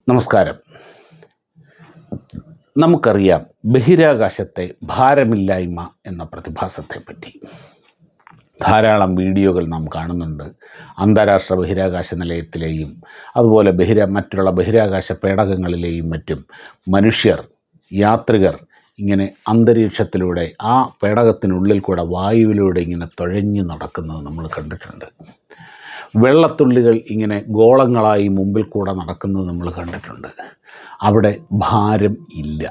നമസ്കാരം. നമുക്കറിയാം ബഹിരാകാശത്തെ ഭാരമില്ലായ്മ എന്ന പ്രതിഭാസത്തെപ്പറ്റി. ധാരാളം വീഡിയോകൾ നാം കാണുന്നുണ്ട്. അന്താരാഷ്ട്ര ബഹിരാകാശ നിലയത്തിലെയും അതുപോലെ മറ്റുള്ള ബഹിരാകാശ പേടകങ്ങളിലെയും മറ്റും മനുഷ്യർ, യാത്രികർ ഇങ്ങനെ അന്തരീക്ഷത്തിലൂടെ ആ പേടകത്തിനുള്ളിൽ കൂടെ വായുവിലൂടെ ഇങ്ങനെ തുഴഞ്ഞു നടക്കുന്നത് നമ്മൾ കണ്ടിട്ടുണ്ട്. വെള്ളത്തുള്ളികൾ ഇങ്ങനെ ഗോളങ്ങളായി മുമ്പിൽ കൂടെ നടക്കുന്നത് നമ്മൾ കണ്ടിട്ടുണ്ട്. അവിടെ ഭാരം ഇല്ല.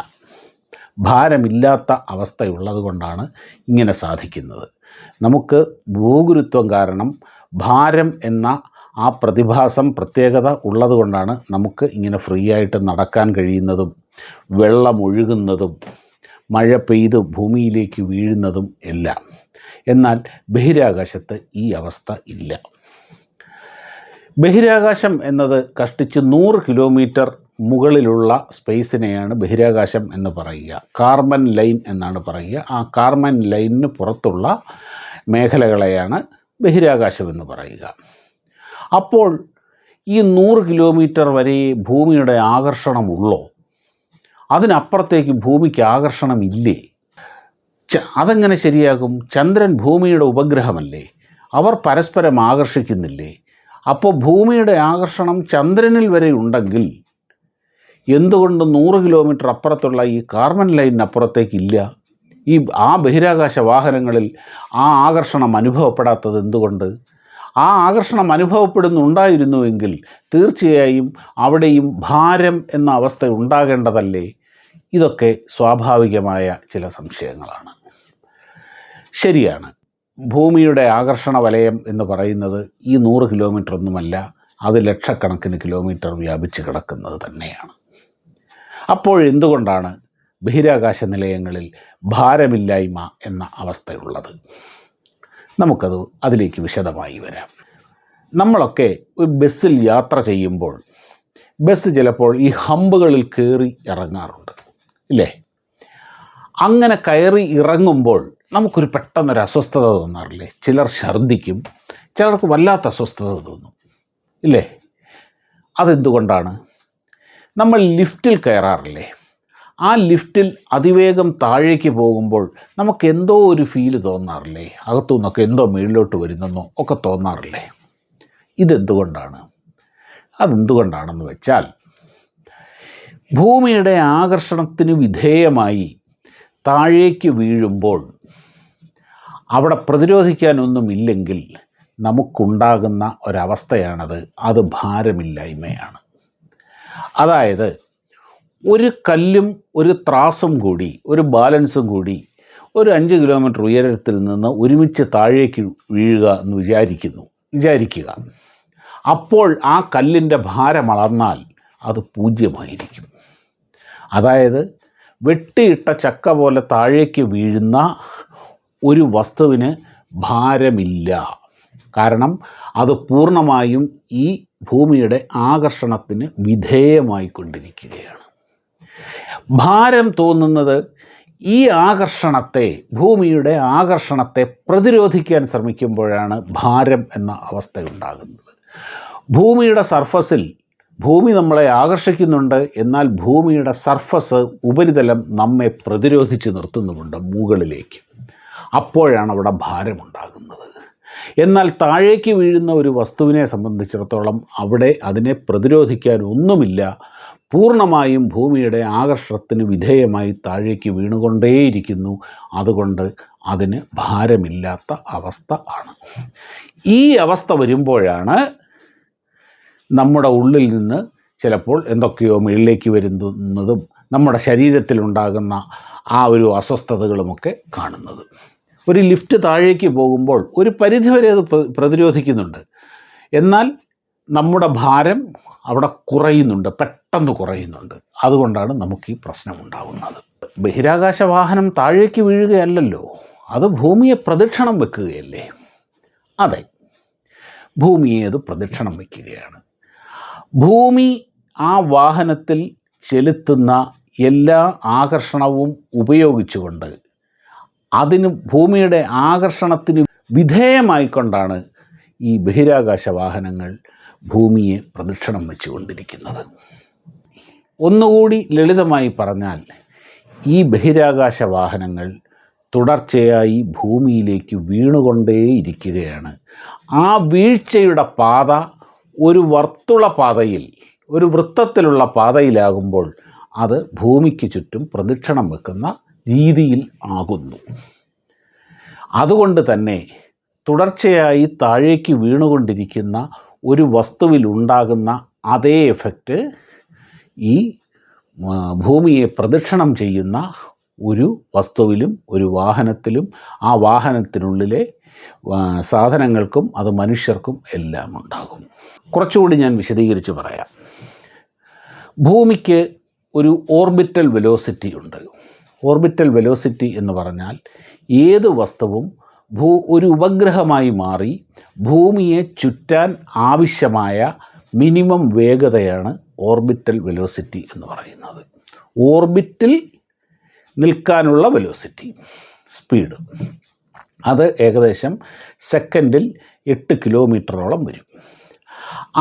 ഭാരമില്ലാത്ത അവസ്ഥയുള്ളത് കൊണ്ടാണ് ഇങ്ങനെ സാധിക്കുന്നത്. നമുക്ക് ഭൂഗുരുത്വം കാരണം ഭാരം എന്ന ആ പ്രതിഭാസം പ്രത്യേകത ഉള്ളത് കൊണ്ടാണ് നമുക്ക് ഇങ്ങനെ ഫ്രീ ആയിട്ട് നടക്കാൻ കഴിയുന്നതും വെള്ളം ഒഴുകുന്നതും മഴ പെയ്ത് ഭൂമിയിലേക്ക് വീഴുന്നതും എല്ലാം. എന്നാൽ ബഹിരാകാശത്ത് ഈ അവസ്ഥ ഇല്ല. ബഹിരാകാശം എന്നത് കഷ്ടിച്ച് 100 കിലോമീറ്റർ മുകളിലുള്ള സ്പേസിനെയാണ് ബഹിരാകാശം എന്ന് പറയുക. കാർബൺ ലൈൻ എന്നാണ് പറയുക. ആ കാർബൺ ലൈനിന് പുറത്തുള്ള മേഖലകളെയാണ് ബഹിരാകാശം എന്ന് പറയുക. അപ്പോൾ ഈ 100 കിലോമീറ്റർ വരെ ഭൂമിയുടെ ആകർഷണമുള്ളോ? അതിനപ്പുറത്തേക്ക് ഭൂമിക്ക് ആകർഷണമില്ലേ? അതെങ്ങനെ ശരിയാകും? ചന്ദ്രൻ ഭൂമിയുടെ ഉപഗ്രഹമല്ലേ? അവർ പരസ്പരം ആകർഷിക്കുന്നില്ലേ? അപ്പോൾ ഭൂമിയുടെ ആകർഷണം ചന്ദ്രനിൽ വരെ ഉണ്ടെങ്കിൽ എന്തുകൊണ്ട് 100 കിലോമീറ്റർ അപ്പുറത്തുള്ള ഈ കാർബൺ ലൈനിനപ്പുറത്തേക്കില്ല? ആ ബഹിരാകാശ വാഹനങ്ങളിൽ ആ ആകർഷണം അനുഭവപ്പെടാത്തത് എന്തുകൊണ്ട്? ആ ആകർഷണം അനുഭവപ്പെടുന്നുണ്ടായിരുന്നുവെങ്കിൽ തീർച്ചയായും അവിടെയും ഭാരം എന്ന അവസ്ഥ ഉണ്ടാകേണ്ടതല്ലേ? ഇതൊക്കെ സ്വാഭാവികമായ ചില സംശയങ്ങളാണ്. ശരിയാണ്, ഭൂമിയുടെ ആകർഷണ വലയം എന്ന് പറയുന്നത് ഈ 100 കിലോമീറ്റർ ഒന്നുമല്ല, അത് ലക്ഷക്കണക്കിന് കിലോമീറ്റർ വ്യാപിച്ച് കിടക്കുന്നത് തന്നെയാണ്. അപ്പോഴെന്തുകൊണ്ടാണ് ബഹിരാകാശ നിലയങ്ങളിൽ ഭാരമില്ലായ്മ എന്ന അവസ്ഥയുള്ളത്? അതിലേക്ക് വിശദമായി വരാം. നമ്മളൊക്കെ ഒരു ബസ്സിൽ യാത്ര ചെയ്യുമ്പോൾ ബസ് ചിലപ്പോൾ ഈ ഹമ്പുകളിൽ കയറി ഇറങ്ങാറുണ്ട്, ഇല്ലേ? അങ്ങനെ കയറി ഇറങ്ങുമ്പോൾ നമുക്കൊരു പെട്ടെന്നൊരു അസ്വസ്ഥത തോന്നാറില്ലേ? ചിലർ ഛർദ്ദിക്കും, ചിലർക്ക് വല്ലാത്ത അസ്വസ്ഥത തോന്നും, ഇല്ലേ? അതെന്തുകൊണ്ടാണ്? നമ്മൾ ലിഫ്റ്റിൽ കയറാറില്ലേ? ആ ലിഫ്റ്റിൽ അതിവേഗം താഴേക്ക് പോകുമ്പോൾ നമുക്ക് എന്തോ ഒരു ഫീല് തോന്നാറില്ലേ? അകത്തു നിന്നൊക്കെ എന്തോ മുകളിലോട്ട് വരുന്നെന്നോ ഒക്കെ തോന്നാറില്ലേ? ഇതെന്തുകൊണ്ടാണ്? അതെന്തുകൊണ്ടാണെന്ന് വെച്ചാൽ ഭൂമിയുടെ ആകർഷണത്തിന് വിധേയമായി താഴേക്ക് വീഴുമ്പോൾ അവിടെ പ്രതിരോധിക്കാനൊന്നുമില്ലെങ്കിൽ നമുക്കുണ്ടാകുന്ന ഒരവസ്ഥയാണത്. അത് ഭാരമില്ലായ്മയാണ്. അതായത് ഒരു കല്ലും ഒരു ത്രാസും കൂടി, ഒരു ബാലൻസും കൂടി ഒരു 5 കിലോമീറ്റർ ഉയരത്തിൽ നിന്ന് ഒരുമിച്ച് താഴേക്ക് വീഴുക എന്ന് വിചാരിക്കുക. അപ്പോൾ ആ കല്ലിൻ്റെ ഭാരം അളന്നാൽ അത് 0 അതായത് വെട്ടിയിട്ട ചക്ക പോലെ താഴേക്ക് വീഴുന്ന ഒരു വസ്തുവിന് ഭാരമില്ല. കാരണം അത് പൂർണ്ണമായും ഈ ഭൂമിയുടെ ആകർഷണത്തിന് വിധേയമായിക്കൊണ്ടിരിക്കുകയാണ്. ഭാരം തോന്നുന്നത് ഈ ഭൂമിയുടെ ആകർഷണത്തെ പ്രതിരോധിക്കാൻ ശ്രമിക്കുമ്പോഴാണ് ഭാരം എന്ന അവസ്ഥയുണ്ടാകുന്നത്. ഭൂമിയുടെ സർഫസിൽ ഭൂമി നമ്മളെ ആകർഷിക്കുന്നുണ്ട്, എന്നാൽ ഭൂമിയുടെ സർഫസ്, ഉപരിതലം നമ്മെ പ്രതിരോധിച്ച് നിർത്തുന്നുമുണ്ട് മുകളിലേക്ക്. അപ്പോഴാണ് അവിടെ ഭാരമുണ്ടാകുന്നത്. എന്നാൽ താഴേക്ക് വീഴുന്ന ഒരു വസ്തുവിനെ സംബന്ധിച്ചിടത്തോളം അവിടെ അതിനെ പ്രതിരോധിക്കാൻ ഒന്നുമില്ല. പൂർണ്ണമായും ഭൂമിയുടെ ആകർഷണത്തിന് വിധേയമായി താഴേക്ക് വീണുകൊണ്ടേയിരിക്കുന്നു. അതുകൊണ്ട് അതിന് ഭാരമില്ലാത്ത അവസ്ഥ ആണ്. ഈ അവസ്ഥ വരുമ്പോഴാണ് നമ്മുടെ ഉള്ളിൽ നിന്ന് ചിലപ്പോൾ എന്തൊക്കെയോ മുകളിലേക്ക് വരുന്നതും നമ്മുടെ ശരീരത്തിലുണ്ടാകുന്ന ആ ഒരു അസ്വസ്ഥതകളുമൊക്കെ കാണുന്നത്. ഒരു ലിഫ്റ്റ് താഴേക്ക് പോകുമ്പോൾ ഒരു പരിധിവരെ അത് പ്രതിരോധിക്കുന്നുണ്ട്, എന്നാൽ നമ്മുടെ ഭാരം അവിടെ കുറയുന്നുണ്ട്, പെട്ടെന്ന് കുറയുന്നുണ്ട്. അതുകൊണ്ടാണ് നമുക്ക് ഈ പ്രശ്നമുണ്ടാകുന്നത്. ബഹിരാകാശ വാഹനം താഴേക്ക് വീഴുകയല്ലല്ലോ, അത് ഭൂമിയെ പ്രദക്ഷിണം വെക്കുകയല്ലേ? അതെ, ഭൂമിയെ അത് പ്രദക്ഷിണം വയ്ക്കുകയാണ്. ഭൂമി ആ വാഹനത്തിൽ ചെലുത്തുന്ന എല്ലാ ആകർഷണവും ഉപയോഗിച്ചുകൊണ്ട് ഭൂമിയുടെ ആകർഷണത്തിന് വിധേയമായിക്കൊണ്ടാണ് ഈ ബഹിരാകാശ വാഹനങ്ങൾ ഭൂമിയെ പ്രദക്ഷിണം വെച്ചുകൊണ്ടിരിക്കുന്നത്. ഒന്നുകൂടി ലളിതമായി പറഞ്ഞാൽ ഈ ബഹിരാകാശ വാഹനങ്ങൾ തുടർച്ചയായി ഭൂമിയിലേക്ക് വീണുകൊണ്ടേയിരിക്കുകയാണ്. ആ വീഴ്ചയുടെ പാത ഒരു വർത്തുളപാതയിൽ, ഒരു വൃത്തത്തിലുള്ള പാതയിലാകുമ്പോൾ അത് ഭൂമിക്ക് ചുറ്റും പ്രദക്ഷിണം വെക്കുന്ന രീതിയിൽ ആകുന്നു. അതുകൊണ്ട് തന്നെ തുടർച്ചയായി താഴേക്ക് വീണുകൊണ്ടിരിക്കുന്ന ഒരു വസ്തുവിലുണ്ടാകുന്ന അതേ എഫക്റ്റ് ഈ ഭൂമിയെ പ്രദക്ഷിണം ചെയ്യുന്ന ഒരു വസ്തുവിലും ഒരു വാഹനത്തിലും ആ വാഹനത്തിനുള്ളിലെ സാധനങ്ങൾക്കും അത് മനുഷ്യർക്കും എല്ലാം ഉണ്ടാകും. കുറച്ചുകൂടി ഞാൻ വിശദീകരിച്ച് പറയാം. ഭൂമിക്ക് ഒരു ഓർബിറ്റൽ വെലോസിറ്റി ഉണ്ട്. ഓർബിറ്റൽ വെലോസിറ്റി എന്ന് പറഞ്ഞാൽ ഏത് വസ്തുവും ഒരു ഉപഗ്രഹമായി മാറി ഭൂമിയെ ചുറ്റാൻ ആവശ്യമായ മിനിമം വേഗതയാണ് ഓർബിറ്റൽ വെലോസിറ്റി എന്ന് പറയുന്നത്. ഓർബിറ്റിൽ നിൽക്കാനുള്ള വെലോസിറ്റി, സ്പീഡ്, അത് ഏകദേശം സെക്കൻഡിൽ 8 കിലോമീറ്ററോളം വരും.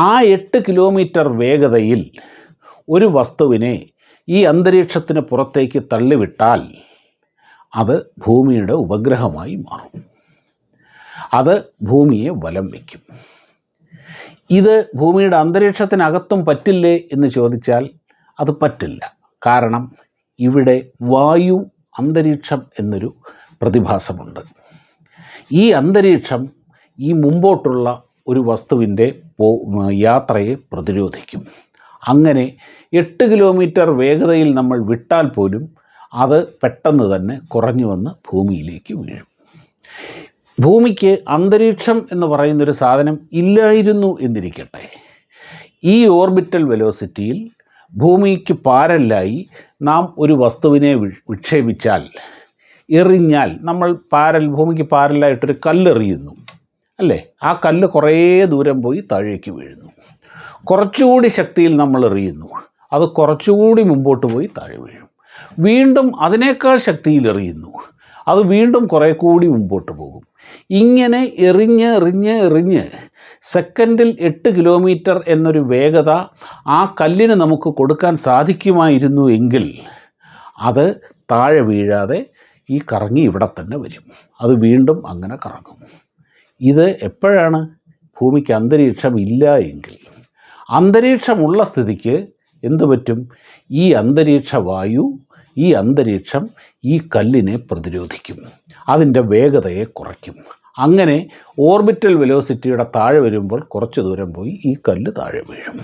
ആ 8 കിലോമീറ്റർ വേഗതയിൽ ഒരു വസ്തുവിനെ ഈ അന്തരീക്ഷത്തിന് പുറത്തേക്ക് തള്ളിവിട്ടാൽ അത് ഭൂമിയുടെ ഉപഗ്രഹമായി മാറും. അത് ഭൂമിയെ വലം വയ്ക്കും. ഇത് ഭൂമിയുടെ അന്തരീക്ഷത്തിനകത്തും പറ്റില്ലേ എന്ന് ചോദിച്ചാൽ അത് പറ്റില്ല. കാരണം ഇവിടെ വായു അന്തരീക്ഷം എന്നൊരു പ്രതിഭാസമുണ്ട്. ഈ അന്തരീക്ഷം ഈ മുമ്പോട്ടുള്ള ഒരു വസ്തുവിൻ്റെ യാത്രയെ പ്രതിരോധിക്കും. അങ്ങനെ 8 കിലോമീറ്റർ വേഗതയിൽ നമ്മൾ വിട്ടാൽ പോലും അത് പെട്ടെന്ന് തന്നെ കുറഞ്ഞു വന്ന് ഭൂമിയിലേക്ക് വീഴും. ഭൂമിക്ക് അന്തരീക്ഷം എന്ന് പറയുന്നൊരു സാധനം ഇല്ലായിരുന്നു എന്നിരിക്കട്ടെ, ഈ ഓർബിറ്റൽ വെലോസിറ്റിയിൽ ഭൂമിക്ക് പാരലായി നാം ഒരു വസ്തുവിനെ വിക്ഷേപിച്ചാൽ, എറിഞ്ഞാൽ, നമ്മൾ ഭൂമിക്ക് പാരലായിട്ടൊരു കല്ലെറിയുന്നു അല്ലേ, ആ കല്ല് കുറേ ദൂരം പോയി താഴേക്ക് വീഴുന്നു. കുറച്ചുകൂടി ശക്തിയിൽ നമ്മൾ എറിയുന്നു, അത് കുറച്ചുകൂടി മുമ്പോട്ട് പോയി താഴെ വീഴും. വീണ്ടും അതിനേക്കാൾ ശക്തിയിൽ എറിയുന്നു, അത് വീണ്ടും കുറേ കൂടി മുമ്പോട്ട് പോകും. ഇങ്ങനെ എറിഞ്ഞ് സെക്കൻഡിൽ 8 കിലോമീറ്റർ എന്നൊരു വേഗത ആ കല്ലിന് നമുക്ക് കൊടുക്കാൻ സാധിക്കുമായിരുന്നു എങ്കിൽ അത് താഴെ വീഴാതെ ഈ കറങ്ങി ഇവിടെ തന്നെ വരും. അത് വീണ്ടും അങ്ങനെ കറങ്ങും. ഇത് എപ്പോഴാണ്? ഭൂമിക്ക് അന്തരീക്ഷം ഇല്ല എങ്കിൽ. അന്തരീക്ഷമുള്ള സ്ഥിതിക്ക് എന്തു പറ്റും? ഈ അന്തരീക്ഷ വായു, ഈ അന്തരീക്ഷം ഈ കല്ലിനെ പ്രതിരോധിക്കും, അതിൻ്റെ വേഗതയെ കുറയ്ക്കും. അങ്ങനെ ഓർബിറ്റൽ വെലോസിറ്റിയുടെ താഴെ വരുമ്പോൾ കുറച്ച് ദൂരം പോയി ഈ കല്ല് താഴെ വീഴും.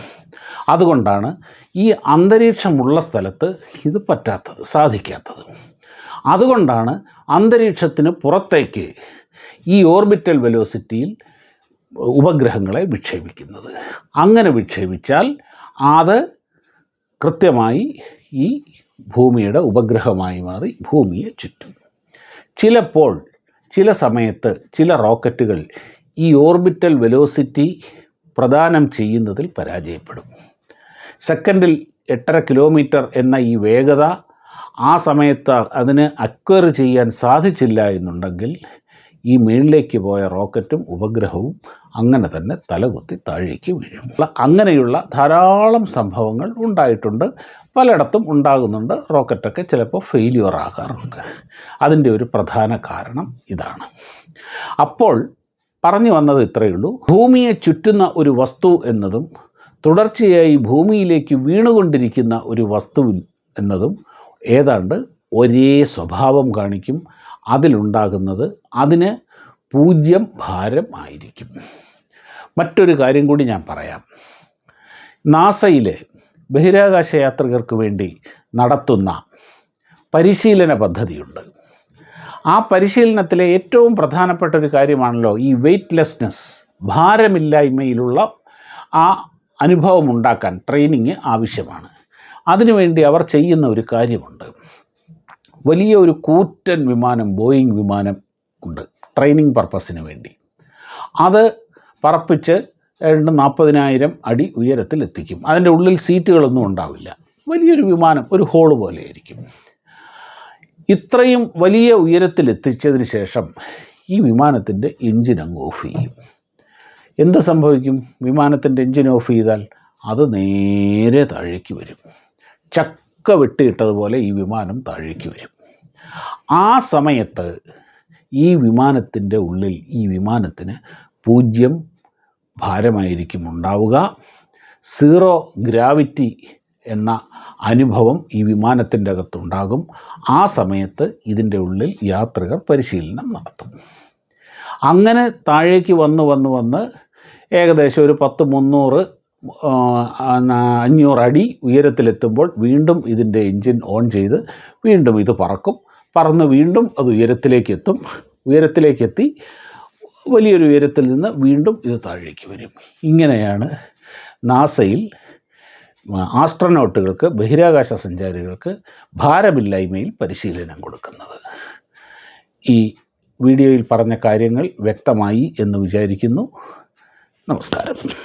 അതുകൊണ്ടാണ് ഈ അന്തരീക്ഷമുള്ള സ്ഥലത്ത് ഇത് പറ്റാത്തത്, സാധിക്കാത്തത്. അതുകൊണ്ടാണ് അന്തരീക്ഷത്തിന് പുറത്തേക്ക് ഈ ഓർബിറ്റൽ വെലോസിറ്റിയിൽ ഉപഗ്രഹങ്ങളെ വിക്ഷേപിക്കുന്നത്. അങ്ങനെ വിക്ഷേപിച്ചാൽ അത് കൃത്യമായി ഈ ഭൂമിയുടെ ഉപഗ്രഹമായി മാറി ഭൂമിയെ ചുറ്റും. ചിലപ്പോൾ ചില സമയത്ത് ചില റോക്കറ്റുകൾ ഈ ഓർബിറ്റൽ വെലോസിറ്റി പ്രദാനം ചെയ്യുന്നതിൽ പരാജയപ്പെടും. സെക്കൻഡിൽ 8.5 കിലോമീറ്റർ എന്ന ഈ വേഗത ആ സമയത്ത് അതിന് അക്വയർ ചെയ്യാൻ സാധിച്ചില്ല എന്നുണ്ടെങ്കിൽ ഈ മുകളിലേക്ക് പോയ റോക്കറ്റും ഉപഗ്രഹവും അങ്ങനെ തന്നെ തലകുത്തി താഴേക്ക് വീഴും. അങ്ങനെയുള്ള ധാരാളം സംഭവങ്ങൾ ഉണ്ടായിട്ടുണ്ട്, പലയിടത്തും ഉണ്ടാകുന്നുണ്ട്. റോക്കറ്റൊക്കെ ചിലപ്പോൾ ഫെയിലിയർ ആകാറുണ്ട്. അതിൻ്റെ ഒരു പ്രധാന കാരണം ഇതാണ്. അപ്പോൾ പറഞ്ഞു വന്നത് ഇത്രയേ ഉള്ളൂ. ഭൂമിയെ ചുറ്റുന്ന ഒരു വസ്തു എന്നതും തുടർച്ചയായി ഭൂമിയിലേക്ക് വീണുകൊണ്ടിരിക്കുന്ന ഒരു വസ്തു എന്നതും ഏതാണ്ട് ഒരേ സ്വഭാവം കാണിക്കും. അതിലുണ്ടാകുന്നത് അതിന് 0 ഭാരം ആയിരിക്കും. മറ്റൊരു കാര്യം കൂടി ഞാൻ പറയാം. നാസയിലെ ബഹിരാകാശ യാത്രികർക്ക് വേണ്ടി നടത്തുന്ന പരിശീലന പദ്ധതിയുണ്ട്. ആ പരിശീലനത്തിലെ ഏറ്റവും പ്രധാനപ്പെട്ട ഒരു കാര്യമാണല്ലോ ഈ വെയ്റ്റ്ലെസ്നെസ്, ഭാരമില്ലായ്മയിലുള്ള ആ അനുഭവം ഉണ്ടാക്കാൻ ട്രെയിനിങ് ആവശ്യമാണ്. അതിനുവേണ്ടി അവർ ചെയ്യുന്ന ഒരു കാര്യമുണ്ട്. വലിയ ഒരു കൂറ്റൻ വിമാനം, ബോയിങ് വിമാനം ഉണ്ട് ട്രെയിനിങ് പർപ്പസിന് വേണ്ടി. അത് പറപ്പിച്ച് 40,000 അടി ഉയരത്തിൽ എത്തിക്കും. അതിൻ്റെ ഉള്ളിൽ സീറ്റുകളൊന്നും ഉണ്ടാവില്ല. വലിയൊരു വിമാനം, ഒരു ഹോള് പോലെയായിരിക്കും. ഇത്രയും വലിയ ഉയരത്തിൽ എത്തിച്ചതിന് ശേഷം ഈ വിമാനത്തിൻ്റെ എൻജിൻ അങ്ങ് ഓഫ് ചെയ്യും. എന്ത് സംഭവിക്കും? വിമാനത്തിൻ്റെ എൻജിൻ ഓഫ് ചെയ്താൽ അത് നേരെ താഴേക്ക് വരും. ചക്ക വെട്ടിയിട്ടതുപോലെ ഈ വിമാനം താഴേക്ക് വരും. ആ സമയത്ത് ഈ വിമാനത്തിൻ്റെ ഉള്ളിൽ ഈ വിമാനത്തിന് 0 ഭാരമായിരിക്കും ഉണ്ടാവുക. 0 ഗ്രാവിറ്റി എന്ന അനുഭവം ഈ വിമാനത്തിൻ്റെ അകത്തുണ്ടാകും. ആ സമയത്ത് ഇതിൻ്റെ ഉള്ളിൽ യാത്രികർ പരിശീലനം നടത്തും. അങ്ങനെ താഴേക്ക് വന്ന് ഏകദേശം ഒരു 500 അടി ഉയരത്തിലെത്തുമ്പോൾ വീണ്ടും ഇതിൻ്റെ എൻജിൻ ഓൺ ചെയ്ത് വീണ്ടും ഇത് പറന്ന് വീണ്ടും അത് ഉയരത്തിലേക്കെത്തി വലിയൊരു ഉയരത്തിൽ നിന്ന് വീണ്ടും ഇത് താഴേക്ക് വരും. ഇങ്ങനെയാണ് നാസയിൽ ആസ്ട്രോനോട്ടുകൾക്ക്, ബഹിരാകാശ സഞ്ചാരികൾക്ക് ഭാരമില്ലായ്മയിൽ പരിശീലനം കൊടുക്കുന്നത്. ഈ വീഡിയോയിൽ പറഞ്ഞ കാര്യങ്ങൾ വ്യക്തമായി എന്ന് വിചാരിക്കുന്നു. നമസ്കാരം.